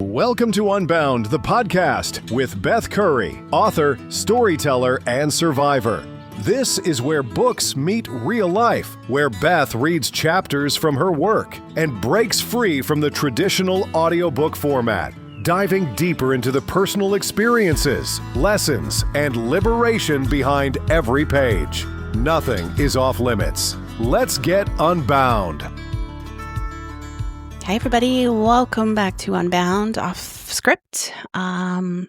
Welcome to Unbound, the podcast with Beth Curry, author, storyteller, and survivor. This is where books meet real life, where Beth reads chapters from her work and breaks free from the traditional audiobook format, diving deeper into the personal experiences, lessons, and liberation behind every page. Nothing is off limits. Let's get unbound. Hey everybody, welcome back to Unbound off script.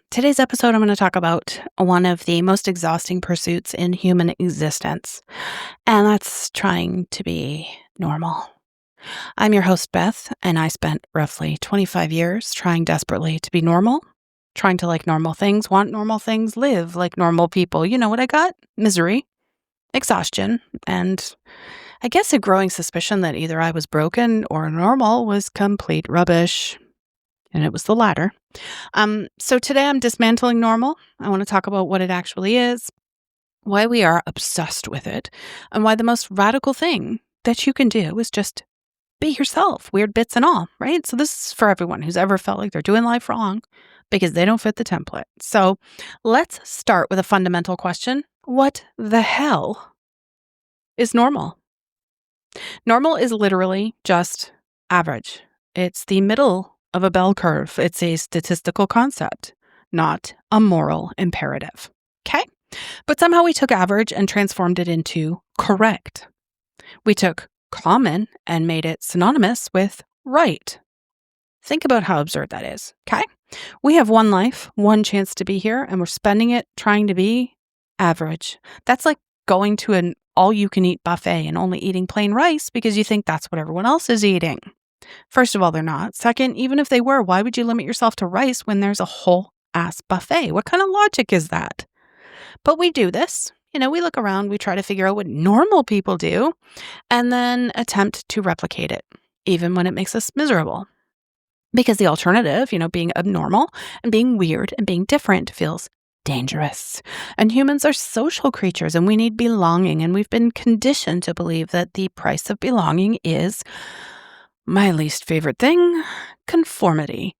Today's episode I'm going to talk about one of the most exhausting pursuits in human existence, and that's trying to be normal. I'm your host Beth, and I spent roughly 25 years trying desperately to be normal, trying to like normal things, want normal things, live like normal people. You know what I got? Misery, exhaustion, and I guess a growing suspicion that either I was broken or normal was complete rubbish. And it was the latter. So today I'm dismantling normal. I want to talk about what it actually is, why we are obsessed with it, and why the most radical thing that you can do is just be yourself, weird bits and all, right? So this is for everyone who's ever felt like they're doing life wrong because they don't fit the template. So let's start with a fundamental question. What the hell is normal? Normal is literally just average. It's the middle of a bell curve. It's a statistical concept, not a moral imperative. Okay? But somehow we took average and transformed it into correct. We took common and made it synonymous with right. Think about how absurd that is. Okay? We have one life, one chance to be here, and we're spending it trying to be average. That's like going to an all-you-can-eat buffet and only eating plain rice because you think that's what everyone else is eating. First of all, they're not. Second, even if they were, why would you limit yourself to rice when there's a whole-ass buffet? What kind of logic is that? But we do this. We look around, we try to figure out what normal people do, and then attempt to replicate it, even when it makes us miserable. Because the alternative, being abnormal and being weird and being different feels dangerous. And humans are social creatures and we need belonging. And we've been conditioned to believe that the price of belonging is my least favorite thing, conformity.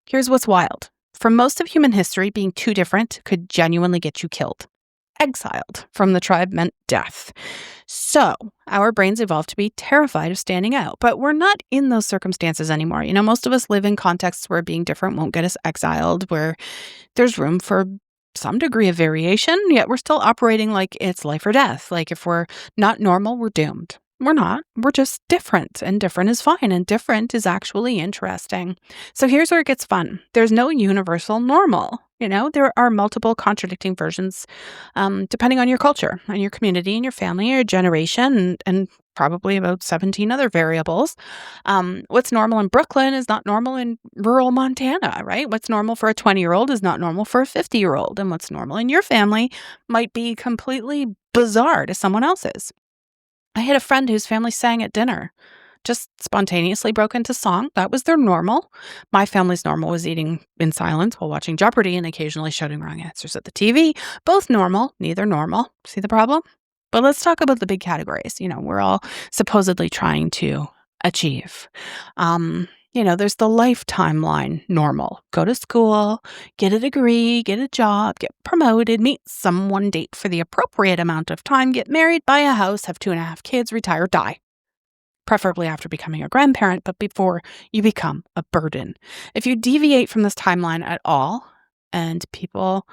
Here's what's wild. For most of human history, being too different could genuinely get you killed. Exiled from the tribe meant death. So our brains evolved to be terrified of standing out. But we're not in those circumstances anymore. Most of us live in contexts where being different won't get us exiled, where there's room for some degree of variation, yet we're still operating like it's life or death. Like if we're not normal, we're doomed. We're not. We're just different, and different is fine, and different is actually interesting. So here's where it gets fun. There's no universal normal. There are multiple contradicting versions depending on your culture, on your community, and your family, your generation, and probably about 17 other variables. What's normal in Brooklyn is not normal in rural Montana, right? What's normal for a 20-year-old is not normal for a 50-year-old. And what's normal in your family might be completely bizarre to someone else's. I had a friend whose family sang at dinner, just spontaneously broke into song. That was their normal. My family's normal was eating in silence while watching Jeopardy and occasionally shouting wrong answers at the TV. Both normal, neither normal. See the problem? But let's talk about the big categories. We're all supposedly trying to achieve. There's the life timeline normal. Go to school, get a degree, get a job, get promoted, meet someone, date for the appropriate amount of time, get married, buy a house, have 2.5 kids, retire, die. Preferably after becoming a grandparent, but before you become a burden. If you deviate from this timeline at all, and people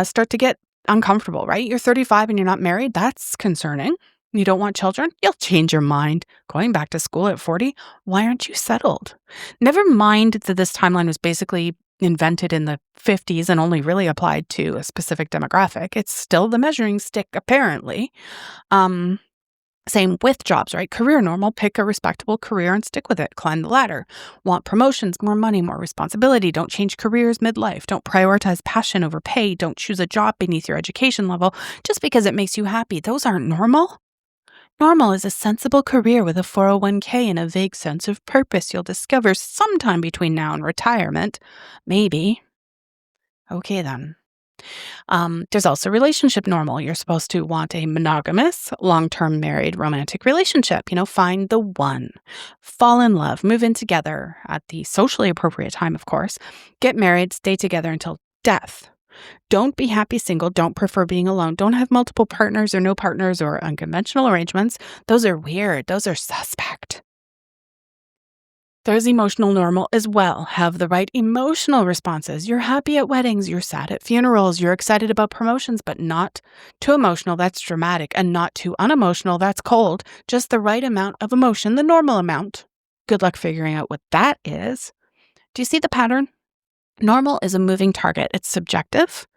start to get uncomfortable, right? You're 35 and you're not married. That's concerning. You don't want children? You'll change your mind. Going back to school at 40? Why aren't you settled? Never mind that this timeline was basically invented in the 50s and only really applied to a specific demographic. It's still the measuring stick, apparently. Same with jobs, right? Career normal, pick a respectable career and stick with it. Climb the ladder. Want promotions, more money, more responsibility. Don't change careers midlife. Don't prioritize passion over pay. Don't choose a job beneath your education level just because it makes you happy. Those aren't normal. Normal is a sensible career with a 401k and a vague sense of purpose you'll discover sometime between now and retirement. Maybe. Okay then. There's also relationship normal. You're supposed to want a monogamous, long-term married romantic relationship. Find the one, fall in love, move in together at the socially appropriate time, of course, get married, stay together until death. Don't be happy single. Don't prefer being alone. Don't have multiple partners or no partners or unconventional arrangements. Those are weird. Those are suspect. There's emotional normal as well. Have the right emotional responses. You're happy at weddings. You're sad at funerals. You're excited about promotions, but not too emotional. That's dramatic. And not too unemotional. That's cold. Just the right amount of emotion, the normal amount. Good luck figuring out what that is. Do you see the pattern? Normal is a moving target. It's subjective.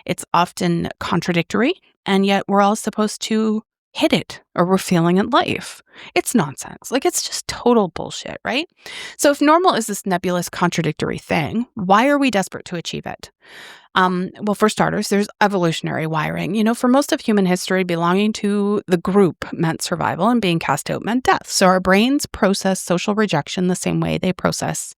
It's often contradictory. And yet we're all supposed to hit it or we're feeling in life. It's nonsense. It's just total bullshit, right? So if normal is this nebulous contradictory thing, why are we desperate to achieve it? Well, for starters, there's evolutionary wiring. For most of human history, belonging to the group meant survival and being cast out meant death. So our brains process social rejection the same way they process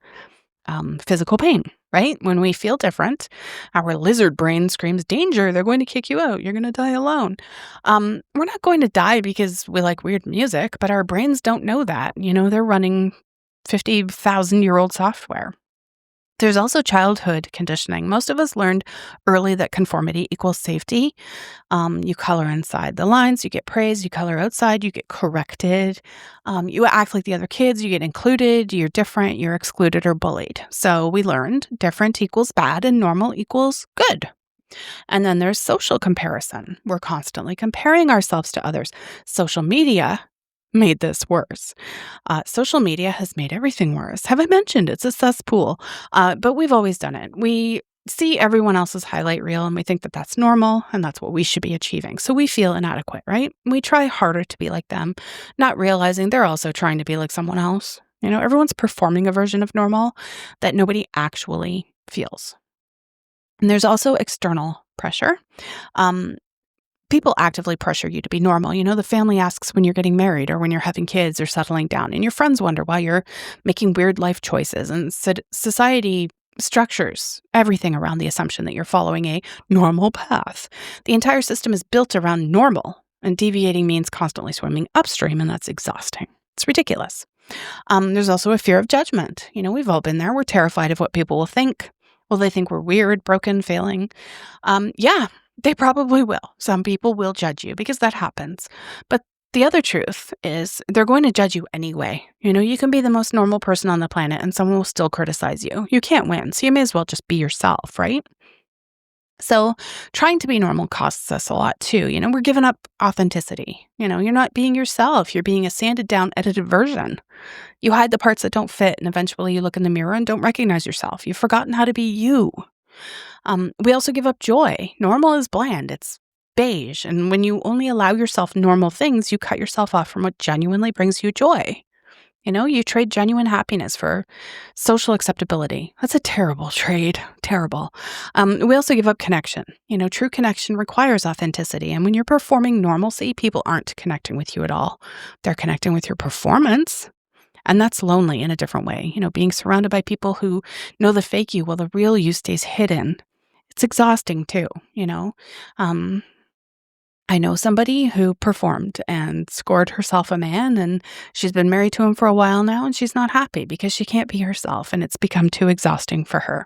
physical pain, right? When we feel different, our lizard brain screams, danger, they're going to kick you out. You're going to die alone. We're not going to die because we like weird music, but our brains don't know that. They're running 50,000-year-old software. There's also childhood conditioning. Most of us learned early that conformity equals safety. You color inside the lines, you get praised. You color outside, you get corrected. You act like the other kids, you get included. You're different, you're excluded or bullied. So we learned different equals bad and normal equals good. And then there's social comparison. We're constantly comparing ourselves to others. Social media made this worse. Social media has made everything worse. Have I mentioned it's a cesspool? But we've always done it. We see everyone else's highlight reel and we think that that's normal and that's what we should be achieving. So we feel inadequate, right? We try harder to be like them, not realizing they're also trying to be like someone else. Everyone's performing a version of normal that nobody actually feels. And there's also external pressure. People actively pressure you to be normal. The family asks when you're getting married or when you're having kids or settling down, and your friends wonder why you're making weird life choices. And society structures everything around the assumption that you're following a normal path. The entire system is built around normal, and deviating means constantly swimming upstream, and that's exhausting. It's ridiculous. There's also a fear of judgment. We've all been there. We're terrified of what people will think. Will they think we're weird, broken, failing? Yeah. They probably will. Some people will judge you because that happens. But the other truth is they're going to judge you anyway. You can be the most normal person on the planet and someone will still criticize you. You can't win. So you may as well just be yourself, right? So trying to be normal costs us a lot too. We're giving up authenticity. You're not being yourself. You're being a sanded down, edited version. You hide the parts that don't fit and eventually you look in the mirror and don't recognize yourself. You've forgotten how to be you. We also give up joy. Normal is bland. It's beige. And when you only allow yourself normal things, you cut yourself off from what genuinely brings you joy. You trade genuine happiness for social acceptability. That's a terrible trade. Terrible. We also give up connection. True connection requires authenticity. And when you're performing normalcy, people aren't connecting with you at all. They're connecting with your performance. And that's lonely in a different way. Being surrounded by people who know the fake you while the real you stays hidden. It's exhausting too, I know somebody who performed and scored herself a man, and she's been married to him for a while now, and she's not happy because she can't be herself, and it's become too exhausting for her.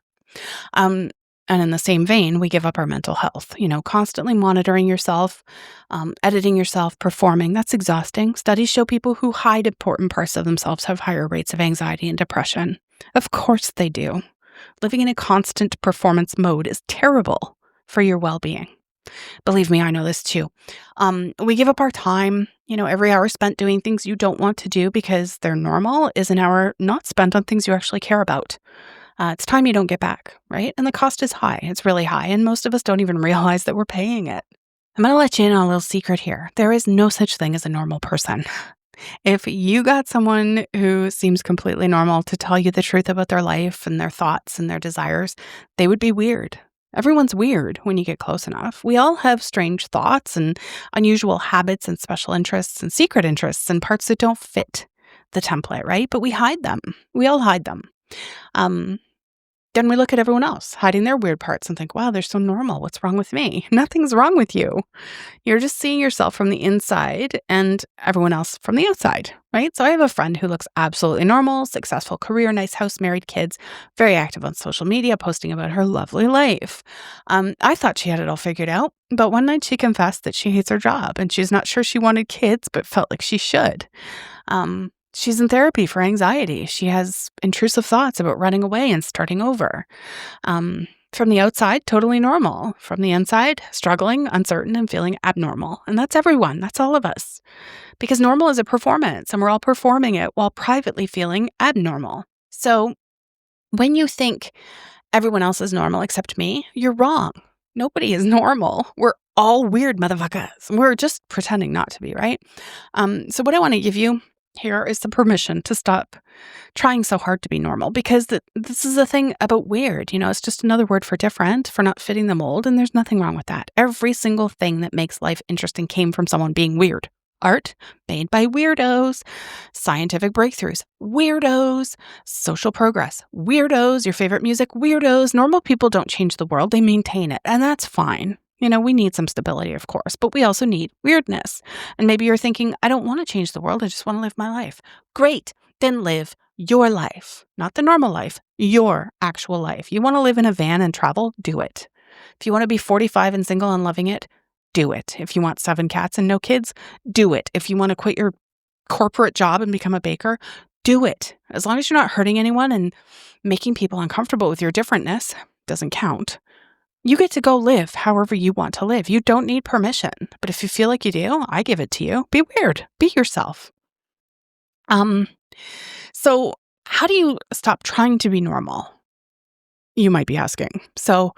And in the same vein, we give up our mental health, constantly monitoring yourself, editing yourself, performing. That's exhausting. Studies show people who hide important parts of themselves have higher rates of anxiety and depression. Of course they do. Living in a constant performance mode is terrible for your well-being. Believe me, I know this too. We give up our time. Every hour spent doing things you don't want to do because they're normal is an hour not spent on things you actually care about. It's time you don't get back, right? And the cost is high. It's really high. And most of us don't even realize that we're paying it. I'm going to let you in on a little secret here. There is no such thing as a normal person. If you got someone who seems completely normal to tell you the truth about their life and their thoughts and their desires, they would be weird. Everyone's weird when you get close enough. We all have strange thoughts and unusual habits and special interests and secret interests and parts that don't fit the template, right? But we hide them. We all hide them. Then we look at everyone else hiding their weird parts and think, wow, they're so normal. What's wrong with me? Nothing's wrong with you. You're just seeing yourself from the inside and everyone else from the outside, right? So I have a friend who looks absolutely normal, successful career, nice house, married kids, very active on social media, posting about her lovely life. I thought she had it all figured out, but one night she confessed that she hates her job and she's not sure she wanted kids, but felt like she should. She's in therapy for anxiety. She has intrusive thoughts about running away and starting over. From the outside, totally normal. From the inside, struggling, uncertain, and feeling abnormal. And that's everyone. That's all of us. Because normal is a performance, and we're all performing it while privately feeling abnormal. So when you think everyone else is normal except me, you're wrong. Nobody is normal. We're all weird motherfuckers. We're just pretending not to be, right? So what I want to give you here is the permission to stop trying so hard to be normal, because this is the thing about weird. It's just another word for different, for not fitting the mold, and there's nothing wrong with that. Every single thing that makes life interesting came from someone being weird. Art made by weirdos, scientific breakthroughs, weirdos, social progress, weirdos, your favorite music, weirdos. Normal people don't change the world, they maintain it, and that's fine. We need some stability, of course, but we also need weirdness. And maybe you're thinking, I don't want to change the world. I just want to live my life. Great. Then live your life, not the normal life, your actual life. You want to live in a van and travel? Do it. If you want to be 45 and single and loving it, do it. If you want 7 cats and no kids, do it. If you want to quit your corporate job and become a baker, do it. As long as you're not hurting anyone and making people uncomfortable with your differentness, doesn't count. You get to go live however you want to live. You don't need permission. But if you feel like you do, I give it to you. Be weird. Be yourself. So how do you stop trying to be normal? You might be asking. So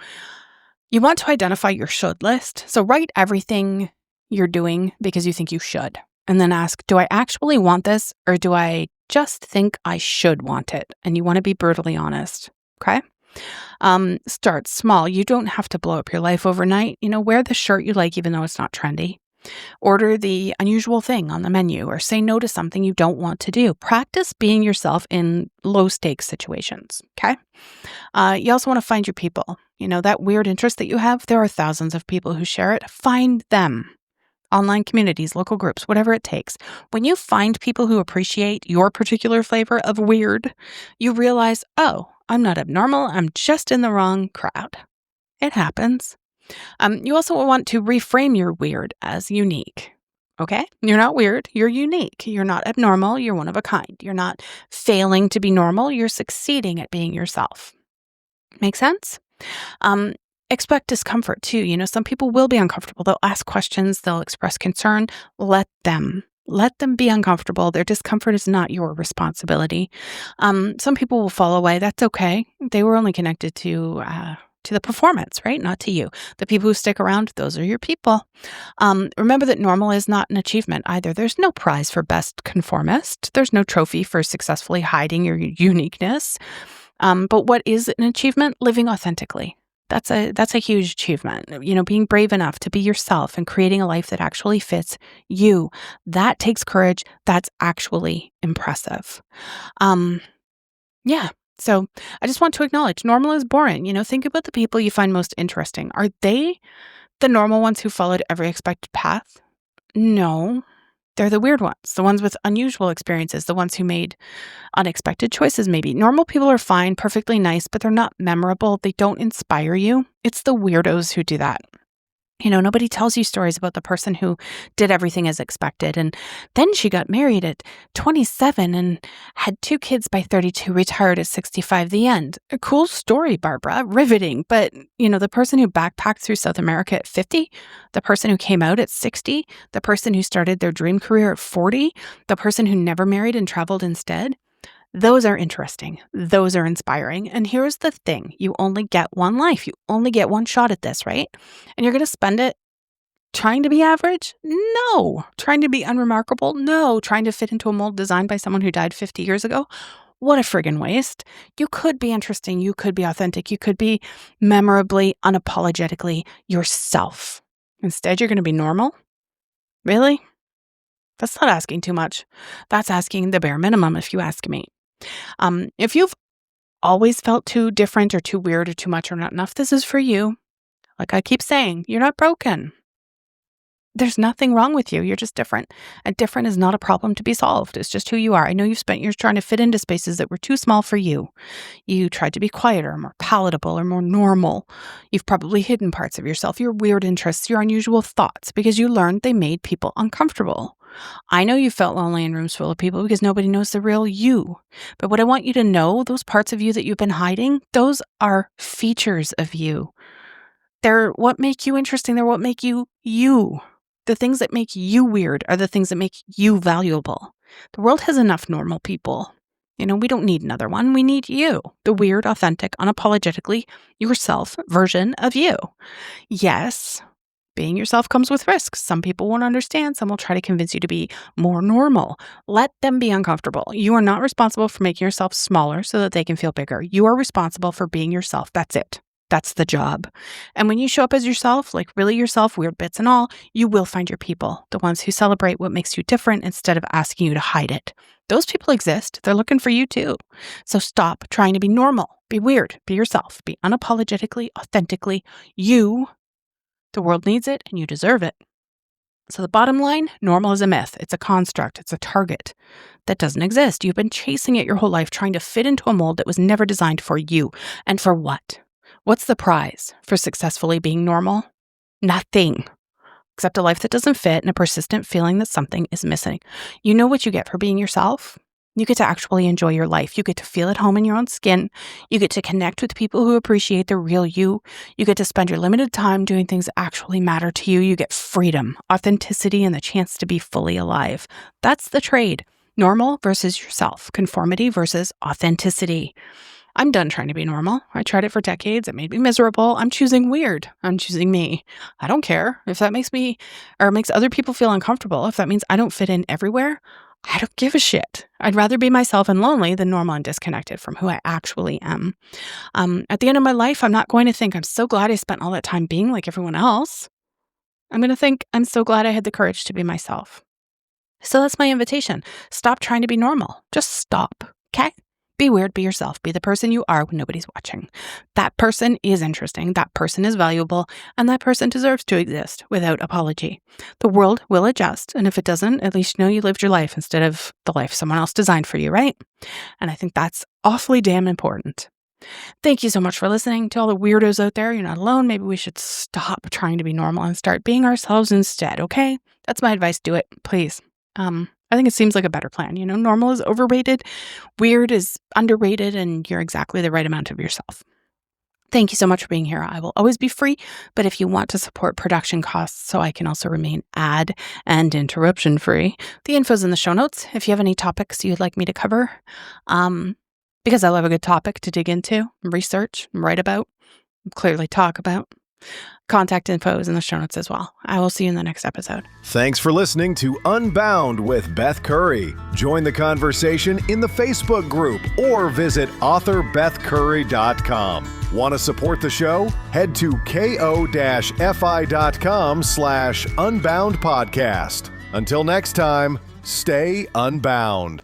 you want to identify your should list. So write everything you're doing because you think you should. And then ask, do I actually want this, or do I just think I should want it? And you want to be brutally honest. Okay? Start small. You don't have to blow up your life overnight. Wear the shirt you like, even though it's not trendy. Order the unusual thing on the menu, or say no to something you don't want to do. Practice being yourself in low stakes situations. Okay. You also want to find your people. That weird interest that you have, there are thousands of people who share it. Find them. Online communities, local groups, whatever it takes. When you find people who appreciate your particular flavor of weird, you realize, oh, I'm not abnormal. I'm just in the wrong crowd. It happens. You also want to reframe your weird as unique. Okay? You're not weird. You're unique. You're not abnormal. You're one of a kind. You're not failing to be normal. You're succeeding at being yourself. Make sense? Expect discomfort too. Some people will be uncomfortable. They'll ask questions. They'll express concern. Let them be uncomfortable. Their discomfort is not your responsibility. Some people will fall away. That's okay. They were only connected to the performance, right? Not to you. The people who stick around, those are your people. Remember that normal is not an achievement either. There's no prize for best conformist. There's no trophy for successfully hiding your uniqueness. But what is an achievement? Living authentically. That's a huge achievement. Being brave enough to be yourself and creating a life that actually fits you. That takes courage. That's actually impressive. Yeah. So I just want to acknowledge normal is boring. Think about the people you find most interesting. Are they the normal ones who followed every expected path? No. They're the weird ones, the ones with unusual experiences, the ones who made unexpected choices maybe. Normal people are fine, perfectly nice, but they're not memorable. They don't inspire you. It's the weirdos who do that. Nobody tells you stories about the person who did everything as expected. And then she got married at 27 and had 2 kids by 32, retired at 65, the end. A cool story, Barbara. Riveting. But, the person who backpacked through South America at 50, the person who came out at 60, the person who started their dream career at 40, the person who never married and traveled instead. Those are interesting. Those are inspiring. And here's the thing. You only get one life. You only get one shot at this, right? And you're going to spend it trying to be average? No. Trying to be unremarkable? No. Trying to fit into a mold designed by someone who died 50 years ago? What a friggin' waste. You could be interesting. You could be authentic. You could be memorably, unapologetically yourself. Instead, you're going to be normal? Really? That's not asking too much. That's asking the bare minimum, if you ask me. If you've always felt too different or too weird or too much or not enough, this is for you. Like I keep saying, you're not broken. There's nothing wrong with you. You're just different. And different is not a problem to be solved. It's just who you are. I know you've spent years trying to fit into spaces that were too small for you. You tried to be quieter, more palatable, or more normal. You've probably hidden parts of yourself, your weird interests, your unusual thoughts, because you learned they made people uncomfortable. I know you felt lonely in rooms full of people because nobody knows the real you. But what I want you to know, those parts of you that you've been hiding, those are features of you. They're what make you interesting. They're what make you you. The things that make you weird are the things that make you valuable. The world has enough normal people. We don't need another one. We need you, the weird, authentic, unapologetically yourself version of you. Yes, being yourself comes with risks. Some people won't understand. Some will try to convince you to be more normal. Let them be uncomfortable. You are not responsible for making yourself smaller so that they can feel bigger. You are responsible for being yourself. That's it. That's the job. And when you show up as yourself, like really yourself, weird bits and all, you will find your people, the ones who celebrate what makes you different instead of asking you to hide it. Those people exist. They're looking for you too. So stop trying to be normal, be weird, be yourself, be unapologetically, authentically you. The world needs it and you deserve it. So the bottom line, normal is a myth. It's a construct. It's a target that doesn't exist. You've been chasing it your whole life, trying to fit into a mold that was never designed for you. And for what? What's the prize for successfully being normal? Nothing, except a life that doesn't fit and a persistent feeling that something is missing. You know what you get for being yourself? You get to actually enjoy your life. You get to feel at home in your own skin. You get to connect with people who appreciate the real you. You get to spend your limited time doing things that actually matter to you. You get freedom, authenticity, and the chance to be fully alive. That's the trade. Normal versus yourself. Conformity versus authenticity. I'm done trying to be normal. I tried it for decades. It made me miserable. I'm choosing weird. I'm choosing me. I don't care if that makes me or makes other people feel uncomfortable. If that means I don't fit in everywhere, I don't give a shit. I'd rather be myself and lonely than normal and disconnected from who I actually am. At the end of my life, I'm not going to think I'm so glad I spent all that time being like everyone else. I'm going to think I'm so glad I had the courage to be myself. So that's my invitation. Stop trying to be normal. Just stop. Okay? Be weird, be yourself, be the person you are when nobody's watching. That person is interesting, that person is valuable, and that person deserves to exist without apology. The world will adjust, and if it doesn't, at least you know you lived your life instead of the life someone else designed for you, right? And I think that's awfully damn important. Thank you so much for listening. To all the weirdos out there, you're not alone. Maybe we should stop trying to be normal and start being ourselves instead, okay? That's my advice. Do it, please. I think it seems like a better plan. Normal is overrated, weird is underrated, and you're exactly the right amount of yourself. Thank you so much for being here. I will always be free, but if you want to support production costs so I can also remain ad and interruption free, the info's in the show notes. If you have any topics you'd like me to cover, because I love a good topic to dig into, research, write about, clearly talk about. Contact info is in the show notes as well. I will see you in the next episode. Thanks for listening to Unbound with Beth Curry. Join the conversation in the Facebook group or visit authorbethcurry.com. Want to support the show? Head to ko-fi.com/unbound podcast. Until next time, stay unbound.